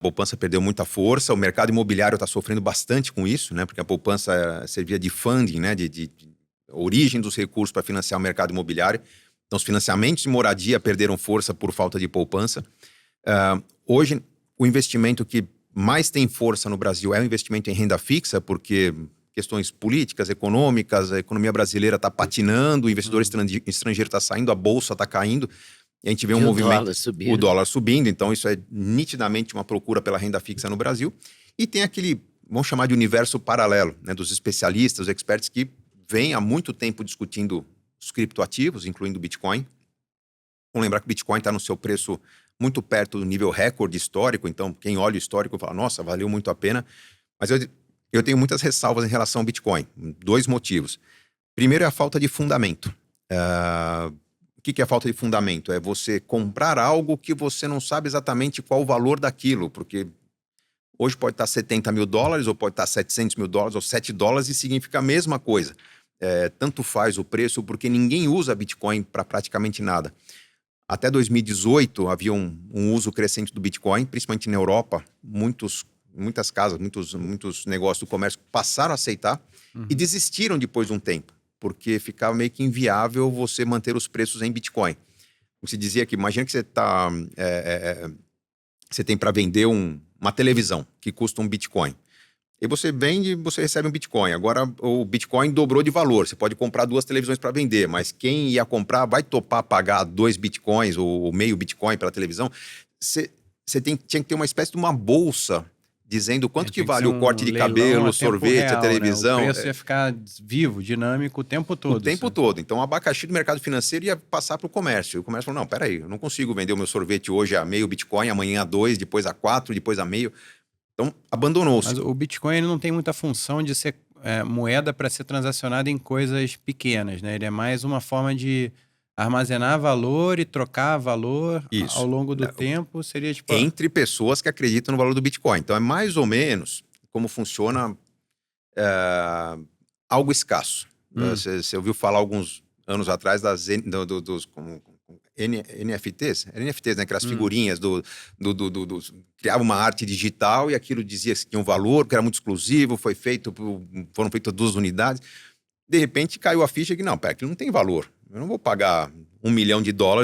poupança perdeu muita força, o mercado imobiliário está sofrendo bastante com isso, né? Porque a poupança servia de funding, né? De origem dos recursos para financiar o mercado imobiliário. Então, os financiamentos de moradia perderam força por falta de poupança. Hoje, o investimento que mais tem força no Brasil é o investimento em renda fixa, porque questões políticas, econômicas, a economia brasileira está patinando, o investidor estrangeiro está saindo, a bolsa está caindo, e a gente vê um movimento, o dólar subindo, então isso é nitidamente uma procura pela renda fixa no Brasil. E tem aquele, vamos chamar de universo paralelo, né, dos especialistas, os experts que vêm há muito tempo discutindo os criptoativos, incluindo o Bitcoin. Vamos lembrar que o Bitcoin está no seu preço muito perto do nível recorde histórico, então quem olha o histórico fala, nossa, valeu muito a pena. Mas eu tenho muitas ressalvas em relação ao Bitcoin. 2 motivos. Primeiro é a falta de fundamento. O que é a falta de fundamento? É você comprar algo que você não sabe exatamente qual o valor daquilo, porque hoje pode estar $70 mil, ou pode estar $700 mil, ou $7, e significa a mesma coisa. Tanto faz o preço, porque ninguém usa Bitcoin para praticamente nada. Até 2018 havia um uso crescente do Bitcoin, principalmente na Europa. Muitas casas, muitos negócios do comércio passaram a aceitar e desistiram depois de um tempo, porque ficava meio que inviável você manter os preços em Bitcoin. Você dizia que, imagina que você tem para vender uma televisão que custa um Bitcoin. E você vende, você recebe um Bitcoin. Agora o Bitcoin dobrou de valor. Você pode comprar 2 televisões para vender, mas quem ia comprar vai topar pagar 2 Bitcoins ou meio Bitcoin pela televisão. Você tinha que ter uma espécie de uma bolsa dizendo quanto que vale o corte de cabelo, o sorvete, real, a televisão. Né? O preço ia ficar vivo, dinâmico o tempo todo. O tempo todo. Então, o abacaxi do mercado financeiro ia passar para o comércio. E o comércio falou, não, peraí, eu não consigo vender o meu sorvete hoje a meio Bitcoin, amanhã a 2, depois a 4, depois a meio. Então, abandonou-se. Mas o Bitcoin ele não tem muita função de ser moeda para ser transacionada em coisas pequenas, né? Ele é mais uma forma de armazenar valor e trocar valor ao longo do tempo. Seria tipo... Entre pessoas que acreditam no valor do Bitcoin. Então, é mais ou menos como funciona algo escasso. Você ouviu falar alguns anos atrás dos NFTs? NFTs, né? Aquelas figurinhas criava uma arte digital e aquilo dizia que tinha um valor, que era muito exclusivo, foram feitas 2 unidades. De repente caiu a ficha que não, aquilo não tem valor. Eu não vou pagar $1 milhão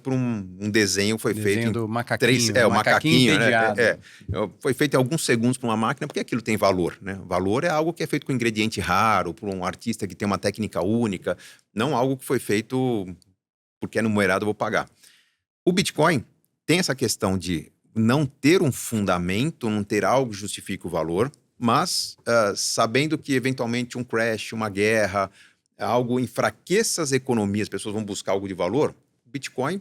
por um desenho que foi feito do em macaquinho, o macaquinho, entediado. Foi feito em alguns segundos por uma máquina, porque aquilo tem valor, né? Valor é algo que é feito com ingrediente raro, por um artista que tem uma técnica única, não algo que foi feito porque é numerado, eu vou pagar. O Bitcoin tem essa questão de não ter um fundamento, não ter algo que justifique o valor, mas sabendo que eventualmente um crash, uma guerra, algo enfraqueça as economias, as pessoas vão buscar algo de valor. Bitcoin,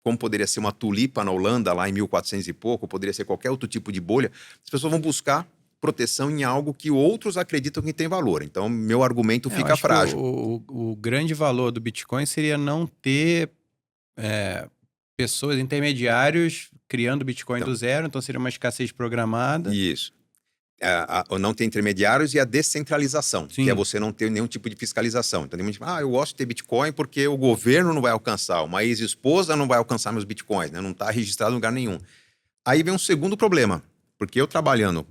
como poderia ser uma tulipa na Holanda, lá em 1400 e pouco, poderia ser qualquer outro tipo de bolha, as pessoas vão buscar proteção em algo que outros acreditam que tem valor. Então, meu argumento fica frágil. O grande valor do Bitcoin seria não ter pessoas, intermediários, criando Bitcoin do zero, então seria uma escassez programada. Isso. Não ter intermediários e a descentralização, que é você não ter nenhum tipo de fiscalização. Então, eu gosto de ter Bitcoin porque o governo não vai alcançar, uma ex-esposa não vai alcançar meus Bitcoins, né? Não está registrado em lugar nenhum. Aí vem um segundo problema, porque eu trabalhando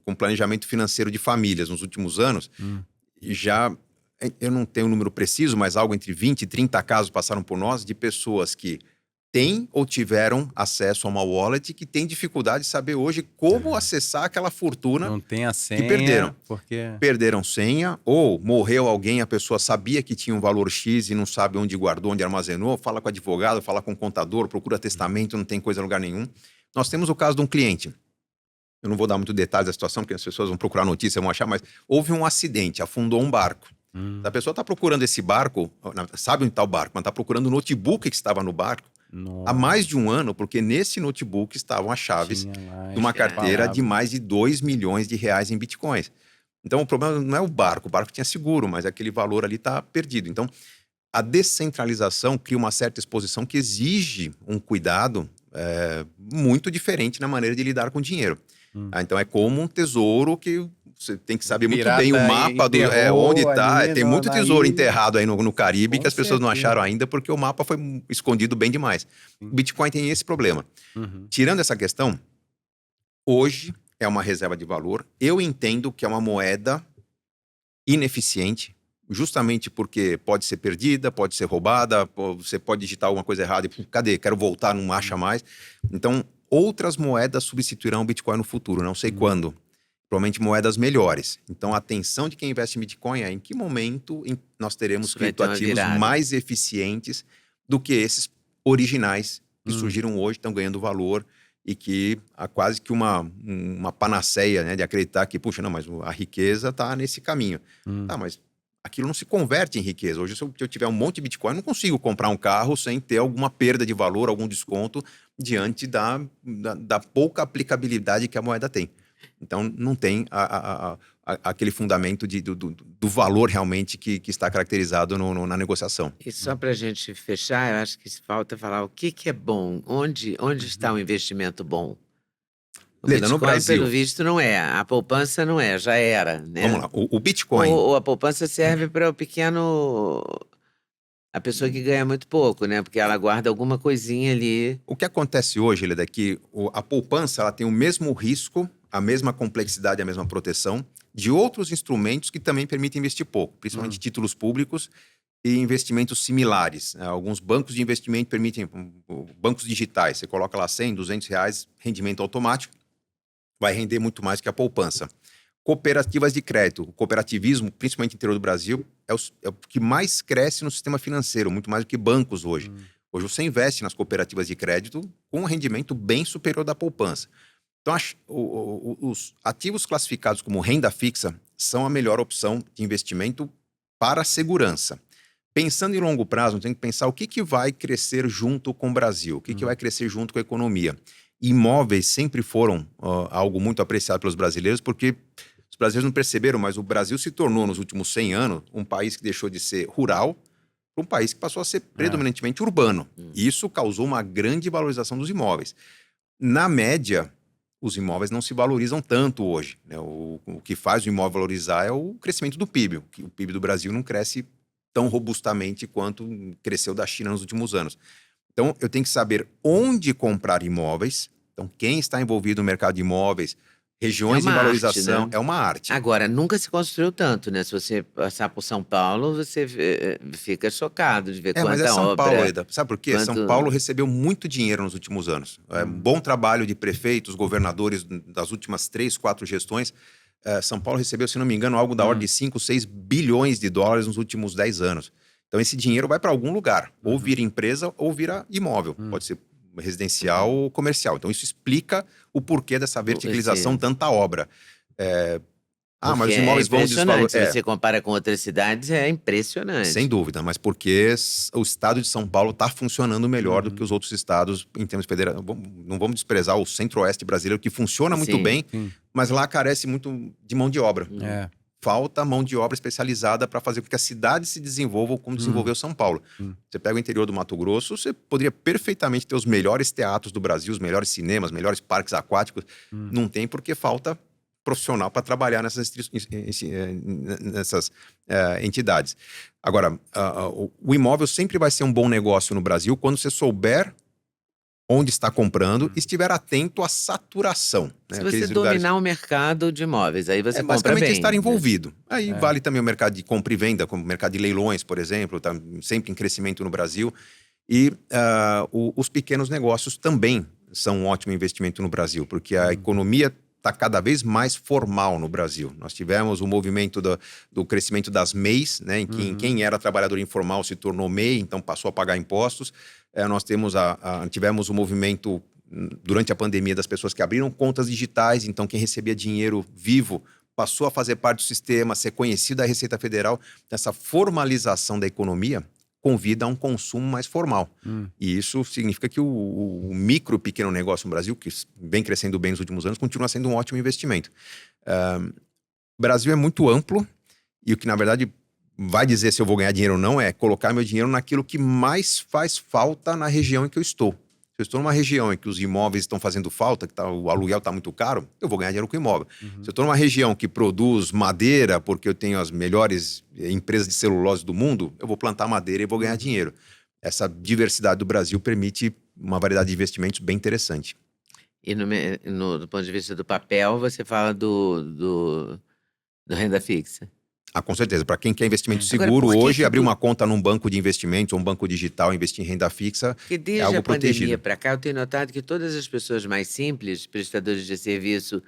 com planejamento financeiro de famílias nos últimos anos, eu não tenho um número preciso, mas algo entre 20 e 30 casos passaram por nós de pessoas que têm ou tiveram acesso a uma wallet que tem dificuldade de saber hoje como acessar aquela fortuna. Não tem a senha, que perderam. Porque... Perderam senha, ou morreu alguém, a pessoa sabia que tinha um valor X e não sabe onde guardou, onde armazenou, fala com o advogado, fala com o contador, procura testamento, não tem coisa em lugar nenhum. Nós temos o caso de um cliente. Eu não vou dar muito detalhes da situação, porque as pessoas vão procurar notícia, vão achar, mas houve um acidente, afundou um barco. A pessoa está procurando esse barco, sabe onde está o barco, mas está procurando o notebook que estava no barco. Há mais de um ano, porque nesse notebook estavam as chaves de uma carteira de mais de R$2 milhões em bitcoins. Então, o problema não é o barco tinha seguro, mas aquele valor ali está perdido. Então, a descentralização cria uma certa exposição que exige um cuidado muito diferente na maneira de lidar com o dinheiro. Então, é como um tesouro que você tem que saber muito bem o mapa onde está. Tem muito tesouro enterrado aí no Caribe que as pessoas não acharam ainda porque o mapa foi escondido bem demais. O Bitcoin tem esse problema. Tirando essa questão, Hoje é uma reserva de valor. Eu entendo que é uma moeda ineficiente, justamente porque pode ser perdida, pode ser roubada, você pode digitar alguma coisa errada e cadê? Quero voltar, não acha mais. Então, outras moedas substituirão o Bitcoin no futuro, não sei quando. Provavelmente moedas melhores. Então, a atenção de quem investe em Bitcoin é em que momento nós teremos criptoativos mais eficientes do que esses originais que surgiram hoje, estão ganhando valor e que há quase que uma panaceia, né, de acreditar que, puxa, não, mas a riqueza está nesse caminho. Tá, mas aquilo não se converte em riqueza. Hoje, se eu tiver um monte de Bitcoin, eu não consigo comprar um carro sem ter alguma perda de valor, algum desconto diante da pouca aplicabilidade que a moeda tem. Então, não tem aquele fundamento do valor realmente que está caracterizado na negociação. E só para a gente fechar, eu acho que falta falar o que é bom, onde está o investimento bom? O Leda, no Bitcoin, Brasil, pelo visto, não é. A poupança não é, já era, né? vamos lá, o Bitcoin... Ou a poupança serve para o pequeno... A pessoa que ganha muito pouco, né? Porque ela guarda alguma coisinha ali. O que acontece hoje, Leda, é que a poupança ela tem o mesmo risco, a mesma complexidade, a mesma proteção de outros instrumentos que também permitem investir pouco, principalmente títulos públicos e investimentos similares. Alguns bancos de investimento permitem, bancos digitais, você coloca lá 100, 200 reais, rendimento automático, vai render muito mais que a poupança. Cooperativas de crédito, o cooperativismo, principalmente no interior do Brasil, é o que mais cresce no sistema financeiro, muito mais do que bancos hoje. Hoje você investe nas cooperativas de crédito com um rendimento bem superior da poupança. Então, os ativos classificados como renda fixa são a melhor opção de investimento para a segurança. Pensando em longo prazo, tem que pensar o que vai crescer junto com o Brasil, o que vai crescer junto com a economia. Imóveis sempre foram algo muito apreciado pelos brasileiros, porque os brasileiros não perceberam, mas o Brasil se tornou, nos últimos 100 anos, um país que deixou de ser rural para um país que passou a ser predominantemente urbano. E isso causou uma grande valorização dos imóveis. Na média, os imóveis não se valorizam tanto hoje, né? O que faz o imóvel valorizar é o crescimento do PIB. O PIB do Brasil não cresce tão robustamente quanto cresceu da China nos últimos anos. Então, eu tenho que saber onde comprar imóveis. Então, quem está envolvido no mercado de imóveis, regiões de valorização, arte, né? É uma arte. Agora, nunca se construiu tanto, né? Se você passar por São Paulo, você fica chocado de ver quanta obra. Mas é São Paulo, Eda. Sabe por quê? São Paulo recebeu muito dinheiro nos últimos anos. Bom trabalho de prefeitos, governadores das últimas 3, 4 gestões. São Paulo recebeu, se não me engano, algo da ordem de 5, 6 bilhões de dólares nos últimos 10 anos. Então, esse dinheiro vai para algum lugar. Ou vira empresa, ou vira imóvel. Pode ser residencial ou comercial. Então, isso explica o porquê dessa verticalização, tanta obra. Mas os imóveis vão desvalorizar. Se você compara com outras cidades, é impressionante. Sem dúvida, mas porque o estado de São Paulo está funcionando melhor do que os outros estados em termos federais. Não vamos desprezar o centro-oeste brasileiro, que funciona muito bem, mas lá carece muito de mão de obra. Falta mão de obra especializada para fazer com que a cidade se desenvolva como desenvolveu São Paulo. Você pega o interior do Mato Grosso, você poderia perfeitamente ter os melhores teatros do Brasil, os melhores cinemas, melhores parques aquáticos. Não tem porque falta profissional para trabalhar nessas entidades. Agora, o imóvel sempre vai ser um bom negócio no Brasil quando você souber onde está comprando e estiver atento à saturação. Se você dominar o mercado de imóveis, aí você compra bem. Basicamente estar envolvido. Aí vale também o mercado de compra e venda, como o mercado de leilões, por exemplo, está sempre em crescimento no Brasil. E os pequenos negócios também são um ótimo investimento no Brasil, porque a economia está cada vez mais formal no Brasil. Nós tivemos o movimento do crescimento das MEIs, né, em que quem era trabalhador informal se tornou MEI, então passou a pagar impostos. Nós tivemos o movimento durante a pandemia das pessoas que abriram contas digitais, então quem recebia dinheiro vivo passou a fazer parte do sistema, ser conhecido da Receita Federal. Essa formalização da economia convida a um consumo mais formal. E isso significa que o micro e pequeno negócio no Brasil, que vem crescendo bem nos últimos anos, continua sendo um ótimo investimento. O Brasil é muito amplo e o que, na verdade, vai dizer se eu vou ganhar dinheiro ou não é colocar meu dinheiro naquilo que mais faz falta na região em que eu estou. Se eu estou numa região em que os imóveis estão fazendo falta, que o aluguel está muito caro, eu vou ganhar dinheiro com imóvel. Se eu estou numa região que produz madeira, porque eu tenho as melhores empresas de celulose do mundo, eu vou plantar madeira e vou ganhar dinheiro. Essa diversidade do Brasil permite uma variedade de investimentos bem interessante. E do ponto de vista do papel, você fala do renda fixa. Com certeza. Para quem quer investimento Agora, seguro, por que hoje que abrir uma conta num banco de investimentos ou um banco digital, investir em renda fixa, Porque é desde algo a pandemia protegido. para cá, eu tenho notado que todas as pessoas mais simples, prestadores de serviço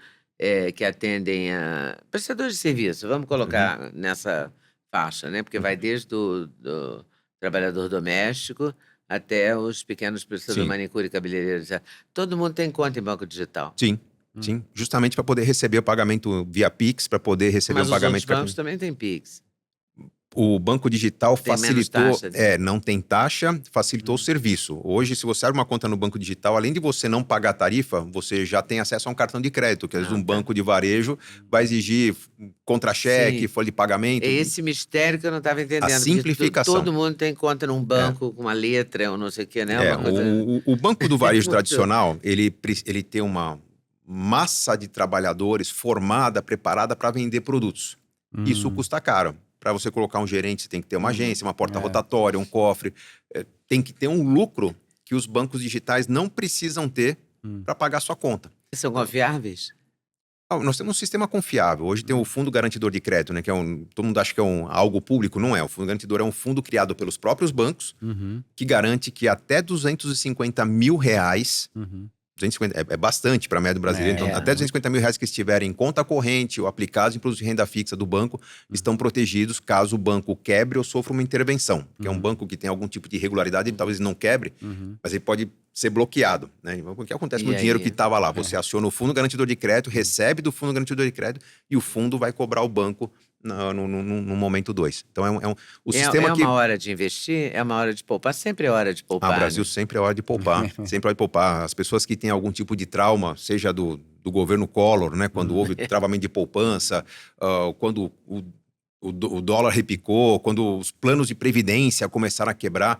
que atendem a. Prestadores de serviço, vamos colocar nessa faixa, né? Porque vai desde do trabalhador doméstico até os pequenos prestadores de Sim. manicure e cabeleireiro. Todo mundo tem conta em banco digital. Sim, sim. Justamente para poder receber o pagamento via Pix, para poder receber Mas um os outros pagamento... bancos também têm Pix. O banco digital Tem menos facilitou, taxa, né? não tem taxa, facilitou o serviço. Hoje, se você abre uma conta no banco digital, além de você não pagar a tarifa, você já tem acesso a um cartão de crédito, que às vezes um tá. banco de varejo vai exigir contra-cheque, Sim. folha de pagamento. É esse mistério que eu não estava entendendo. porque simplificação. Todo mundo tem conta num banco com uma letra ou não sei o que, né? Uma coisa... o banco do varejo Muito. tradicional, ele tem uma massa de trabalhadores formada, preparada para vender produtos. Isso custa caro. Para você colocar um gerente, você tem que ter uma agência, uma porta rotatória, um cofre. Tem que ter um lucro que os bancos digitais não precisam ter para pagar sua conta. São confiáveis? Nós temos um sistema confiável. Hoje tem o Fundo Garantidor de Crédito, né? Que todo mundo acha que é algo público. Não é. O Fundo Garantidor é um fundo criado pelos próprios bancos que garante que até R$250 mil... 250, é bastante para a média brasileira. Então, até R$250 mil que estiverem em conta corrente ou aplicados em produtos de renda fixa do banco estão protegidos caso o banco quebre ou sofra uma intervenção. Porque é um banco que tem algum tipo de irregularidade, ele talvez não quebre, mas ele pode ser bloqueado. Né? O que acontece no dinheiro que estava lá? Você aciona o Fundo Garantidor de Crédito, recebe do Fundo Garantidor de Crédito e o fundo vai cobrar o banco no momento 2. Então, o sistema uma hora de investir, é uma hora de poupar. Sempre é hora de poupar. Brasil, sempre é hora de poupar. Sempre é hora de poupar. As pessoas que têm algum tipo de trauma, seja do governo Collor, né, quando houve travamento de poupança, quando o dólar repicou, quando os planos de previdência começaram a quebrar,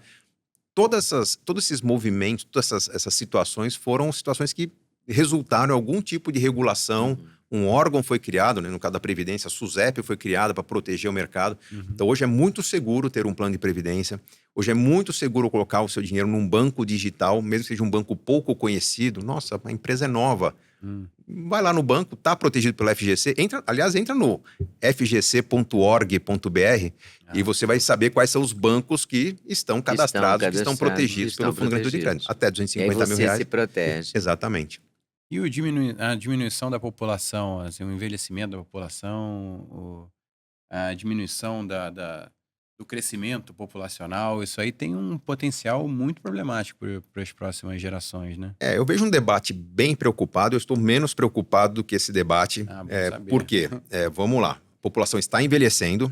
todos esses movimentos, todas essas situações foram situações que resultaram em algum tipo de regulação. Um órgão foi criado, né, no caso da Previdência, a SUSEP foi criada para proteger o mercado. Então, hoje é muito seguro ter um plano de previdência. Hoje é muito seguro colocar o seu dinheiro num banco digital, mesmo que seja um banco pouco conhecido. Nossa, a empresa é nova. Vai lá no banco, está protegido pelo FGC. Entra no fgc.org.br e você vai saber quais são os bancos que estão cadastrados, que estão protegidos pelo Fundo Garantidor de Crédito. Até R$250 mil. Você se protege. Exatamente. E a diminuição da população, assim, o envelhecimento da população, a diminuição do crescimento populacional, isso aí tem um potencial muito problemático para as próximas gerações, né? Eu vejo um debate bem preocupado, eu estou menos preocupado do que esse debate. Por quê? Vamos lá, a população está envelhecendo,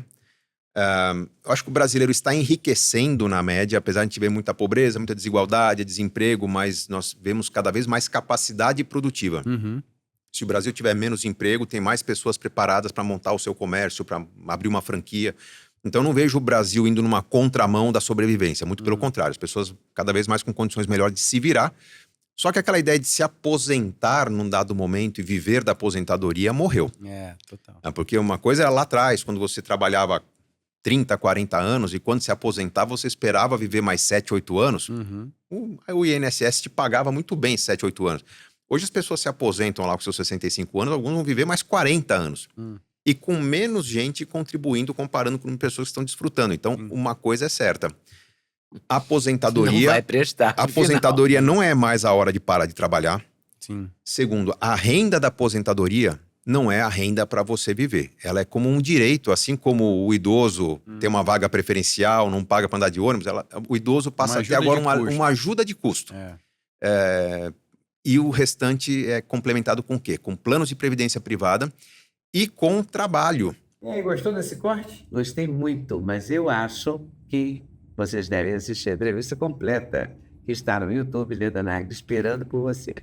eu acho que o brasileiro está enriquecendo na média, apesar de a gente ver muita pobreza, muita desigualdade, desemprego, mas nós vemos cada vez mais capacidade produtiva. Se o Brasil tiver menos emprego, tem mais pessoas preparadas para montar o seu comércio, para abrir uma franquia. Então, eu não vejo o Brasil indo numa contramão da sobrevivência. Muito pelo contrário, as pessoas cada vez mais com condições melhores de se virar. Só que aquela ideia de se aposentar num dado momento e viver da aposentadoria morreu. Total. Porque uma coisa era lá atrás, quando você trabalhava 30, 40 anos e quando se aposentava, você esperava viver mais 7, 8 anos. O INSS te pagava muito bem 7, 8 anos. Hoje as pessoas se aposentam lá com seus 65 anos, alguns vão viver mais 40 anos. E com menos gente contribuindo, comparando com pessoas que estão desfrutando. Então, uma coisa é certa. A aposentadoria... Não vai prestar. A aposentadoria não é mais a hora de parar de trabalhar. Sim. Segundo, a renda da aposentadoria não é a renda para você viver. Ela é como um direito, assim como o idoso tem uma vaga preferencial, não paga para andar de ônibus, o idoso passa a ter agora uma ajuda de custo. E o restante é complementado com o quê? Com planos de previdência privada e com trabalho. E aí, gostou desse corte? Gostei muito, mas eu acho que vocês devem assistir a entrevista completa, que está no YouTube, Leda Nagli, esperando por você.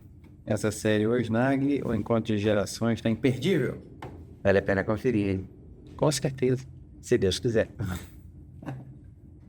Essa série Hoje Nagli, o Encontro de Gerações, está imperdível. Vale a pena conferir, hein? Com certeza. Se Deus quiser.